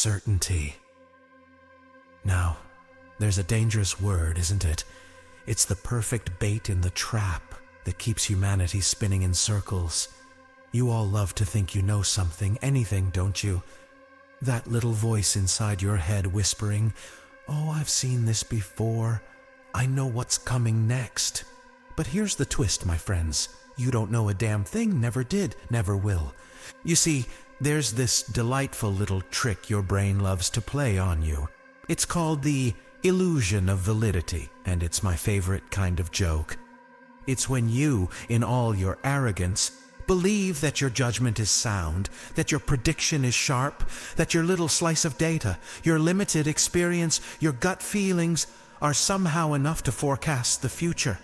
Certainty. Now, there's a dangerous word, isn't it? It's the perfect bait in the trap that keeps humanity spinning in circles. You all love to think you know something, anything, don't you? That little voice inside your head whispering, "Oh, I've seen this before. I know what's coming next." But here's the twist, my friends. You don't know a damn thing, never did, never will. You see, there's this delightful little trick your brain loves to play on you. It's called the illusion of validity, and it's my favorite kind of joke. It's when you, in all your arrogance, believe that your judgment is sound, that your prediction is sharp, that your little slice of data, your limited experience, your gut feelings are somehow enough to forecast the future.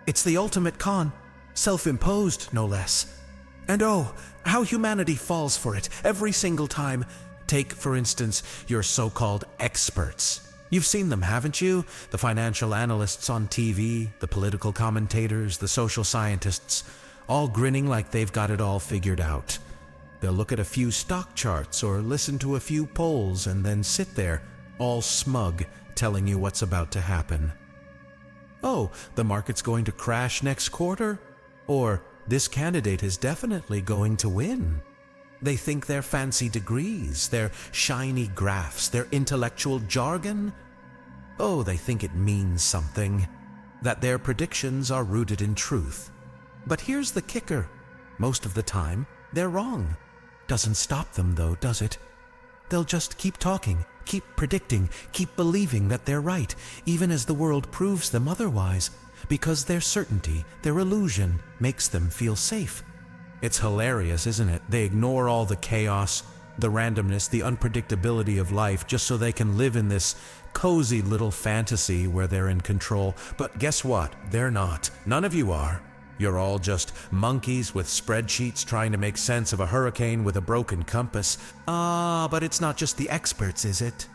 It's the ultimate con, self-imposed no less. And oh, how humanity falls for it every single time. Take, for instance, your so-called experts. You've seen them, haven't you? The financial analysts on TV, the political commentators, the social scientists, all grinning like they've got it all figured out. They'll look at a few stock charts or listen to a few polls and then sit there, all smug, telling you what's about to happen. Oh, the market's going to crash next quarter? Or, this candidate is definitely going to win. They think their fancy degrees, their shiny graphs, their intellectual jargon, oh, they think it means something, that their predictions are rooted in truth. But here's the kicker. Most of the time, they're wrong. Doesn't stop them though, does it? They'll just keep talking, keep predicting, keep believing that they're right, even as the world proves them otherwise, because their certainty, their illusion, makes them feel safe. It's hilarious, isn't it? They ignore all the chaos, the randomness, the unpredictability of life just so they can live in this cozy little fantasy where they're in control. But guess what? They're not. None of you are. You're all just monkeys with spreadsheets trying to make sense of a hurricane with a broken compass. But it's not just the experts, is it?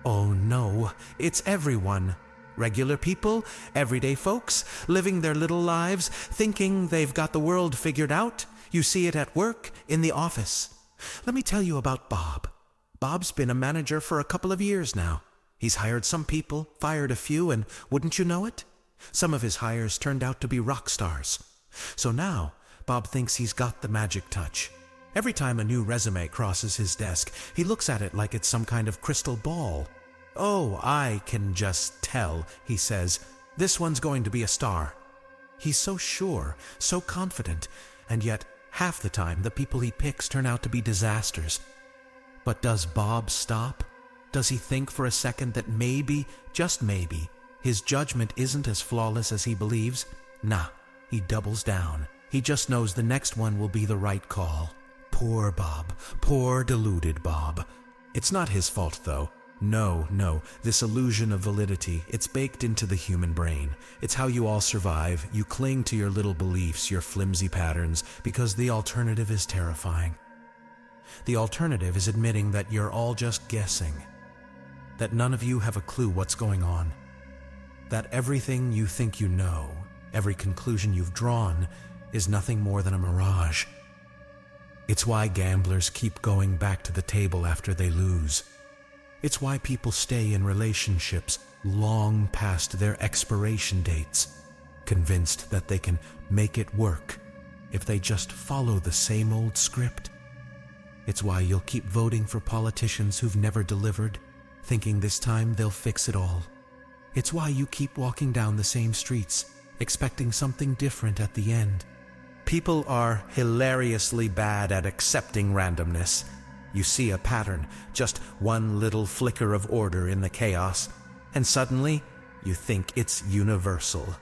Oh no, it's everyone. Regular people, everyday folks, living their little lives, thinking they've got the world figured out. You see it at work, in the office. Let me tell you about Bob. Bob's been a manager for a couple of years now. He's hired some people, fired a few, and wouldn't you know it? Some of his hires turned out to be rock stars. So now, Bob thinks he's got the magic touch. Every time a new resume crosses his desk, he looks at it like it's some kind of crystal ball. "Oh, I can just tell," he says, "this one's going to be a star." He's so sure, so confident, and yet half the time the people he picks turn out to be disasters. But does Bob stop? Does he think for a second that maybe, just maybe, his judgment isn't as flawless as he believes? Nah, he doubles down. He just knows the next one will be the right call. Poor Bob. Poor deluded Bob. It's not his fault, though. No, this illusion of validity, it's baked into the human brain. It's how you all survive. You cling to your little beliefs, your flimsy patterns, because the alternative is terrifying. The alternative is admitting that you're all just guessing, that none of you have a clue what's going on, that everything you think you know, every conclusion you've drawn, is nothing more than a mirage. It's why gamblers keep going back to the table after they lose. It's why people stay in relationships long past their expiration dates, convinced that they can make it work if they just follow the same old script. It's why you'll keep voting for politicians who've never delivered, thinking this time they'll fix it all. It's why you keep walking down the same streets, expecting something different at the end. People are hilariously bad at accepting randomness. You see a pattern, just one little flicker of order in the chaos, and suddenly you think it's universal.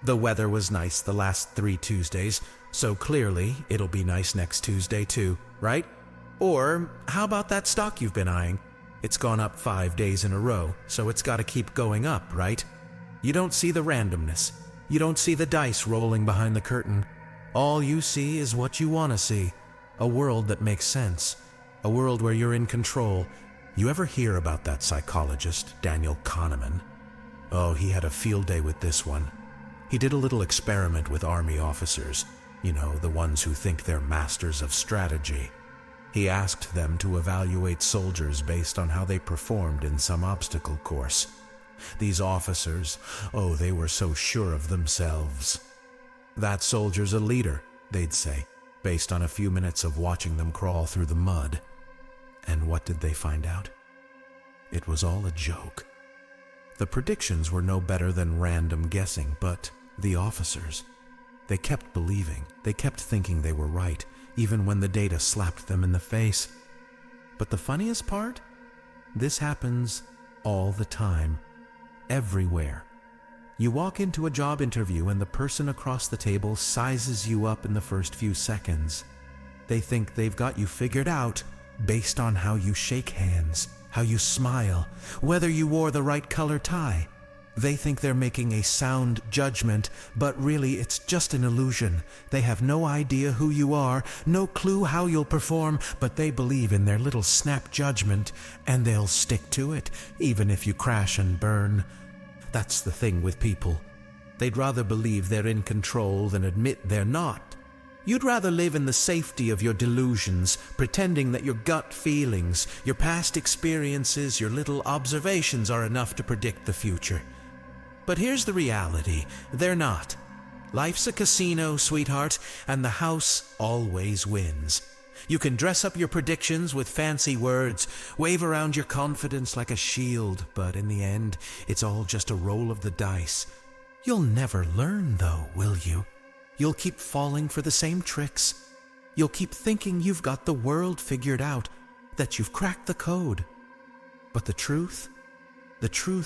The weather was nice the last 3 Tuesdays, so clearly it'll be nice next Tuesday too, right? Or how about that stock you've been eyeing? It's gone up 5 days in a row, so it's got to keep going up, right? You don't see the randomness. You don't see the dice rolling behind the curtain. All you see is what you want to see. A world that makes sense. A world where you're in control. You ever hear about that psychologist, Daniel Kahneman? Oh, he had a field day with this one. He did a little experiment with army officers. You know, the ones who think they're masters of strategy. He asked them to evaluate soldiers based on how they performed in some obstacle course. These officers, oh, they were so sure of themselves. "That soldier's a leader," they'd say, based on a few minutes of watching them crawl through the mud. And what did they find out? It was all a joke. The predictions were no better than random guessing, but the officers, they kept believing, they kept thinking they were right, even when the data slapped them in the face. But the funniest part? This happens all the time, everywhere. You walk into a job interview and the person across the table sizes you up in the first few seconds. They think they've got you figured out based on how you shake hands, how you smile, whether you wore the right color tie. They think they're making a sound judgment, but really it's just an illusion. They have no idea who you are, no clue how you'll perform, but they believe in their little snap judgment, and they'll stick to it, even if you crash and burn. That's the thing with people. They'd rather believe they're in control than admit they're not. You'd rather live in the safety of your delusions, pretending that your gut feelings, your past experiences, your little observations are enough to predict the future. But here's the reality. They're not. Life's a casino, sweetheart, and the house always wins. You can dress up your predictions with fancy words, wave around your confidence like a shield, but in the end, it's all just a roll of the dice. You'll never learn, though, will you? You'll keep falling for the same tricks. You'll keep thinking you've got the world figured out, that you've cracked the code. But the truth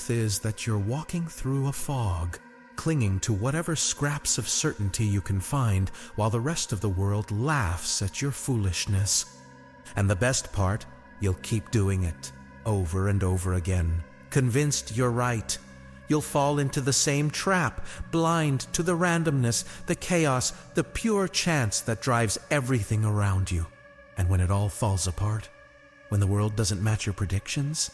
is that you're walking through a fog, clinging to whatever scraps of certainty you can find, while the rest of the world laughs at your foolishness. And the best part, you'll keep doing it, over and over again, convinced you're right. You'll fall into the same trap, blind to the randomness, the chaos, the pure chance that drives everything around you. And when it all falls apart, when the world doesn't match your predictions,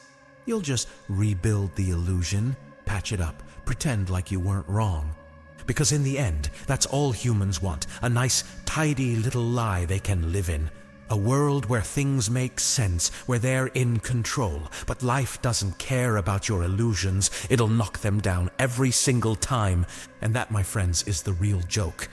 you'll just rebuild the illusion, patch it up, pretend like you weren't wrong. Because in the end, that's all humans want, a nice, tidy little lie they can live in. A world where things make sense, where they're in control. But life doesn't care about your illusions. It'll knock them down every single time. And that, my friends, is the real joke.